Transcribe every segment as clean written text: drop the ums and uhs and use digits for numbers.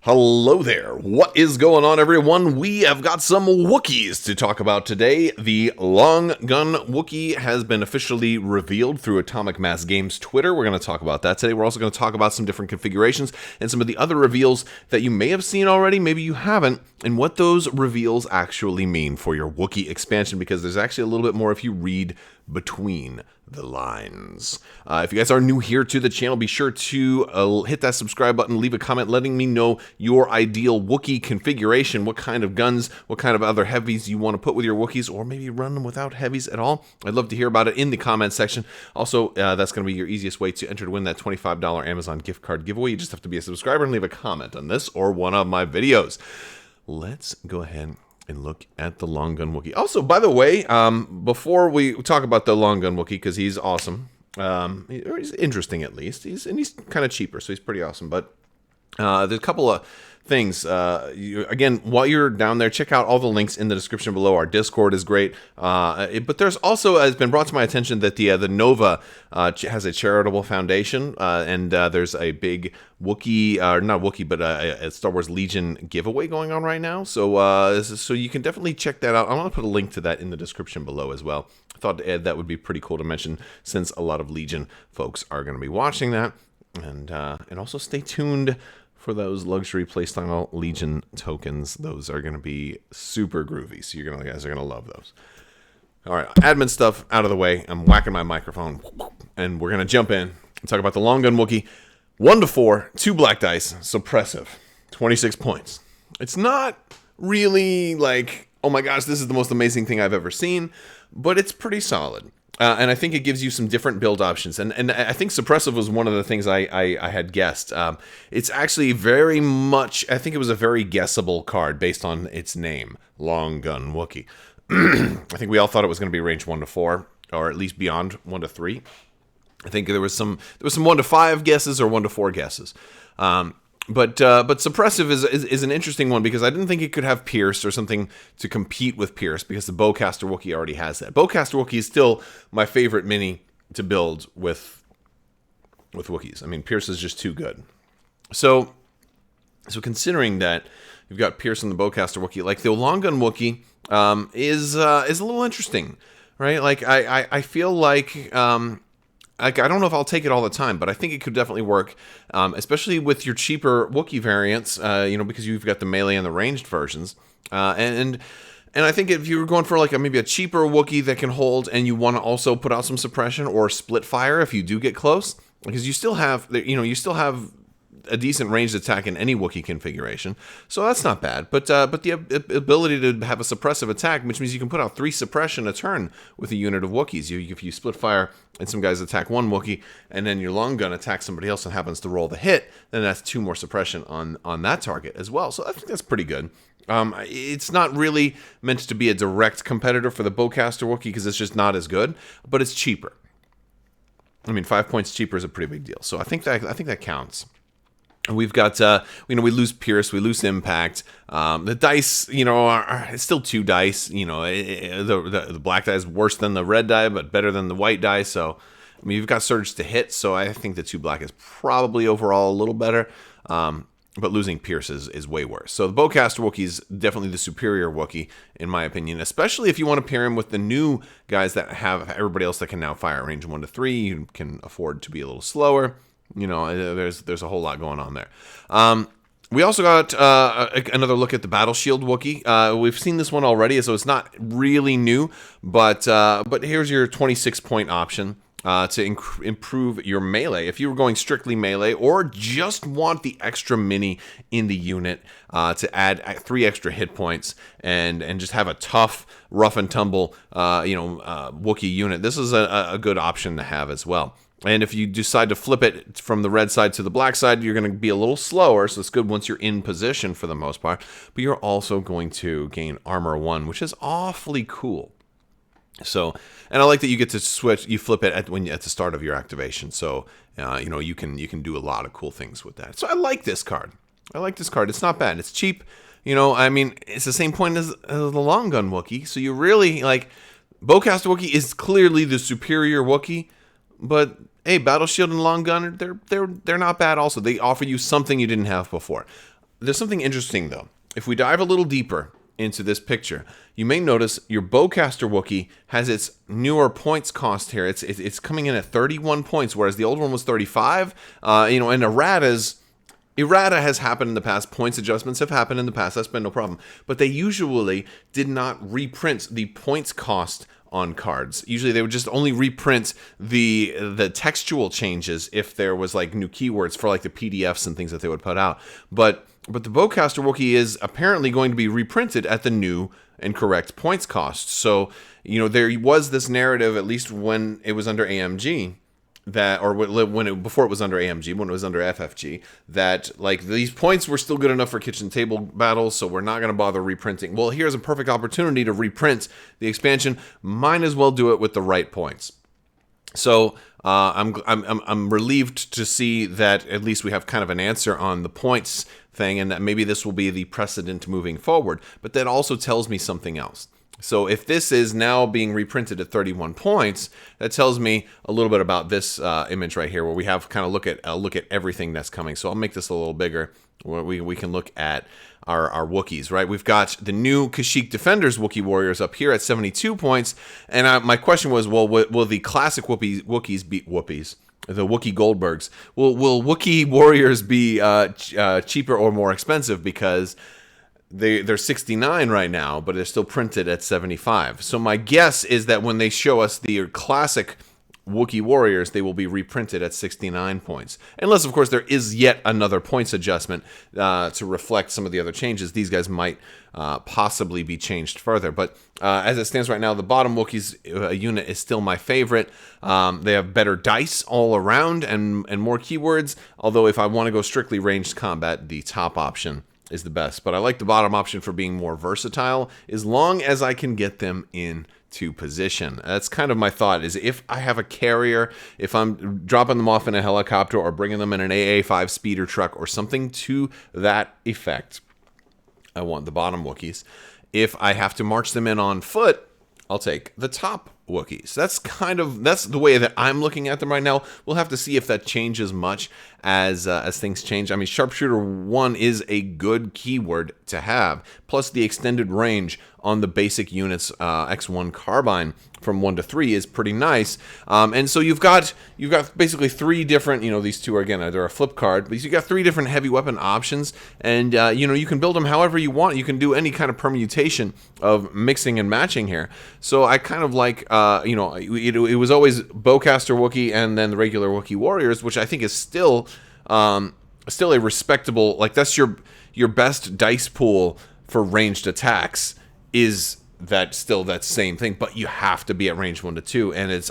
Hello there. What is going on, everyone? We have got some Wookiees to talk about today. The Long Gun Wookie has been officially revealed through Atomic Mass Games Twitter. We're going to talk about that today. We're also going to talk about some different configurations and some of the other reveals that you may have seen already, maybe you haven't, and what those reveals actually mean for your Wookiee expansion, because there's actually a little bit more if you read between the lines. If you guys are new here to the channel, be sure to hit that subscribe button, leave a comment letting me know your ideal Wookiee configuration, what kind of guns, what kind of other heavies you want to put with your Wookiees, or maybe run them without heavies at all. I'd love to hear about it in the comment section. Also, that's going to be your easiest way to enter to win that $25 Amazon gift card giveaway. You just have to be a subscriber and leave a comment on this or one of my videos. Let's go ahead and look at the Long Gun Wookie. Also, by the way, before we talk about the Long Gun Wookie, because he's awesome, he's interesting at least, he's kind of cheaper, so he's pretty awesome. But there's a couple of things. Again, while you're down there, check out all the links in the description below. Our Discord is great, but there's also has been brought to my attention that the Nova has a charitable foundation, and there's a big Wookiee, not Wookiee, but a Star Wars Legion giveaway going on right now. So you can definitely check that out. I'm gonna put a link to that in the description below as well. I thought that would be pretty cool to mention, since a lot of Legion folks are going to be watching that, and also stay tuned for those luxury playstyle Legion tokens. Those are going to be super groovy, so you guys are going to love those. All right, admin stuff out of the way. I'm whacking my microphone, and we're going to jump in and talk about the Long Gun Wookie. 1 to 4, 2 black dice, suppressive, 26 points. It's not really like, oh my gosh, this is the most amazing thing I've ever seen, but it's pretty solid. And I think it gives you some different build options. And I think suppressive was one of the things I had guessed. It's actually very much, I think it was a very guessable card based on its name, Long Gun Wookie. I think we all thought it was going to be range 1 to 4, or at least beyond 1 to 3. I think there was some 1 to 5 guesses or 1 to 4 guesses. But suppressive is an interesting one, because I didn't think it could have Pierce or something to compete with Pierce, because the Bowcaster Wookie already has that. Bowcaster Wookie is still my favorite mini to build with Wookiees. I mean, Pierce is just too good. So considering that you've got Pierce and the Bowcaster Wookie, like the Long Gun Wookie is a little interesting, right? Like I feel like I don't know if I'll take it all the time, but I think it could definitely work, especially with your cheaper Wookiee variants, because you've got the melee and the ranged versions. And I think if you were going for like maybe a cheaper Wookiee that can hold, and you want to also put out some suppression or split fire if you do get close, because you still have a decent ranged attack in any Wookiee configuration, so that's not bad. But the ability to have a suppressive attack, which means you can put out 3 suppression a turn with a unit of Wookiees. If you split fire and some guys attack 1 Wookiee, and then your long gun attacks somebody else and happens to roll the hit, then that's 2 more suppression on that target as well. So I think that's pretty good. It's not really meant to be a direct competitor for the Bowcaster Wookie, because it's just not as good, but it's cheaper. I mean, 5 points cheaper is a pretty big deal. So I think that counts. We've got, we lose Pierce, we lose Impact. The dice, it's still 2 dice. The black die is worse than the red die, but better than the white die. So, I mean, you've got Surge to hit, so I think the 2 black is probably overall a little better. But losing Pierce is way worse. So the Bowcaster Wookie is definitely the superior Wookie, in my opinion, especially if you want to pair him with the new guys that have everybody else that can now fire range 1 to 3. You can afford to be a little slower. There's a whole lot going on there. We also got another look at the Battleshield Wookie. We've seen this one already, so it's not really new. But here's your 26-point option to improve your melee. If you were going strictly melee, or just want the extra mini in the unit to add 3 extra hit points and just have a tough, rough and tumble, Wookiee unit, this is a good option to have as well. And if you decide to flip it from the red side to the black side, you're going to be a little slower, so it's good once you're in position for the most part. But you're also going to gain armor 1, which is awfully cool. So, and I like that you get to switch, you flip it at the start of your activation. So, you can do a lot of cool things with that. So I like this card. It's not bad. It's cheap. I mean, it's the same point as the Long Gun Wookie. So you really like, Bowcaster Wookie is clearly the superior Wookie, but hey, Battleshield and Long Gun, they're not bad also. They offer you something you didn't have before. there's something interesting, though. If we dive a little deeper into this picture, you may notice your Bowcaster Wookie has its newer points cost here. It's coming in at 31 points, whereas the old one was 35. And errata has happened in the past. Points adjustments have happened in the past. That's been no problem. But they usually did not reprint the points cost on cards. Usually they would just only reprint the textual changes if there was like new keywords for like the PDFs and things that they would put out. But the Bowcaster Wookie is apparently going to be reprinted at the new and correct points cost. So, there was this narrative, at least when it was under AMG, before it was under AMG, when it was under FFG, that like these points were still good enough for kitchen table battles, so we're not going to bother reprinting. Well, here's a perfect opportunity to reprint the expansion. Might as well do it with the right points. So I'm relieved to see that at least we have kind of an answer on the points thing, and that maybe this will be the precedent moving forward. But that also tells me something else. So if this is now being reprinted at 31 points, that tells me a little bit about this image right here, where we have kind of look at everything that's coming. So I'll make this a little bigger, where we can look at our Wookiees, right? We've got the new Kashyyyk Defenders Wookiee Warriors up here at 72 points. And my question was, well, will the classic Wookiees beat Whoopies? The Wookiee Goldbergs. Will Wookiee Warriors be cheaper or more expensive? Because they're 69 right now, but they're still printed at 75. So my guess is that when they show us the classic Wookiee Warriors, they will be reprinted at 69 points. Unless, of course, there is yet another points adjustment to reflect some of the other changes. These guys might possibly be changed further. But as it stands right now, the bottom Wookiees unit is still my favorite. They have better dice all around and more keywords. Although if I want to go strictly ranged combat, the top option is the best. But I like the bottom option for being more versatile, as long as I can get them into position. That's kind of my thought, is if I have a carrier, if I'm dropping them off in a helicopter or bringing them in an AA5 speeder truck or something to that effect, I want the bottom Wookiees. If I have to march them in on foot, I'll take the top Wookiees. That's the way that I'm looking at them right now. We'll have to see if that changes much as things change. I mean, Sharpshooter 1 is a good keyword to have. Plus, the extended range on the basic units X1 carbine from 1 to 3 is pretty nice. And so you've got basically 3 different, these two are, again, they're a flip card, but you've got 3 different heavy weapon options, and you can build them however you want. You can do any kind of permutation of mixing and matching here. So I kind of like, it was always Bowcaster Wookie and then the regular Wookiee Warriors, which I think is still a respectable, like that's your best dice pool for ranged attacks, is that same thing, but you have to be at range 1 to 2, and it's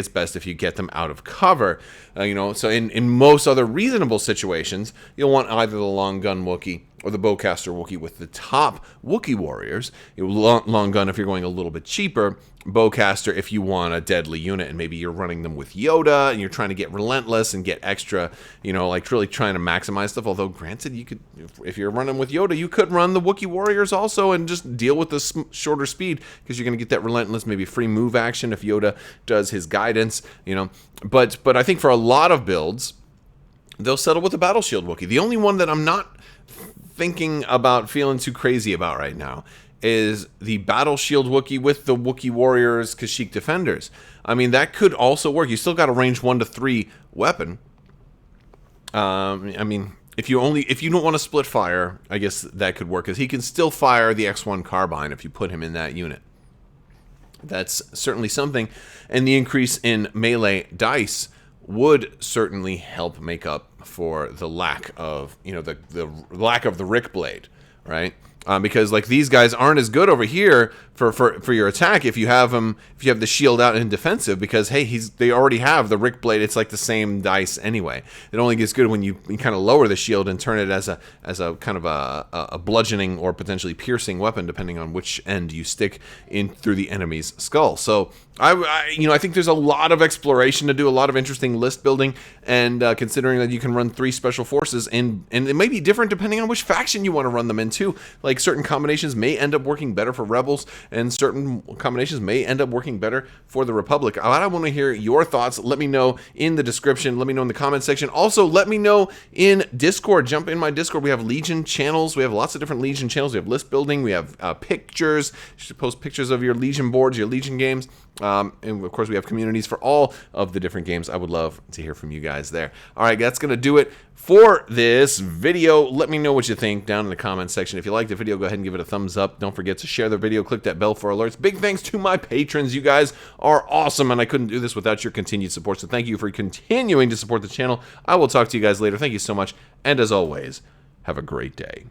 best if you get them out of cover. So in most other reasonable situations, you'll want either the long gun Wookie or the Bowcaster Wookie with the top Wookiee Warriors. Long gun if you're going a little bit cheaper, Bowcaster if you want a deadly unit, and maybe you're running them with Yoda and you're trying to get relentless and get extra, like really trying to maximize stuff. Although granted, you could, if you're running with Yoda, you could run the Wookiee Warriors also and just deal with the shorter speed, because you're going to get that relentless, maybe free move action if Yoda does his guidance, But I think for a lot of builds, they'll settle with the Battleshield Wookie. The only one that I'm not thinking about feeling too crazy about right now is the Battleshield Wookie with the Wookiee Warriors Kashyyyk Defenders. I mean, that could also work. You still got a range 1 to 3 weapon. I mean, if you don't want to split fire, I guess that could work, because he can still fire the X1 carbine if you put him in that unit. That's certainly something, and the increase in melee dice would certainly help make up for the lack of, the lack of the Rick Blade, right? Because like these guys aren't as good over here for your attack if you have the shield out in defensive, because hey, they already have the Rick Blade. It's like the same dice anyway. It only gets good when you kind of lower the shield and turn it as a kind of a bludgeoning or potentially piercing weapon, depending on which end you stick in through the enemy's skull. So I think there's a lot of exploration to do, a lot of interesting list building, and considering that you can run 3 special forces, and it may be different depending on which faction you want to run them into. Like like certain combinations may end up working better for Rebels, and certain combinations may end up working better for the Republic. I want to hear your thoughts. Let me know in the description. Let me know in the comment section. Also, let me know in Discord. Jump in my Discord. We have Legion channels. We have lots of different Legion channels. We have list building. We have pictures. You should post pictures of your Legion boards, your Legion games. And of course, we have communities for all of the different games. I would love to hear from you guys there. All right, that's going to do it for this video. Let me know what you think down in the comment section. If you liked the video, go ahead and give it a thumbs up. Don't forget to share the video. Click that bell for alerts. Big thanks to my patrons. You guys are awesome, and I couldn't do this without your continued support. So thank you for continuing to support the channel. I will talk to you guys later. Thank you so much. And as always, have a great day.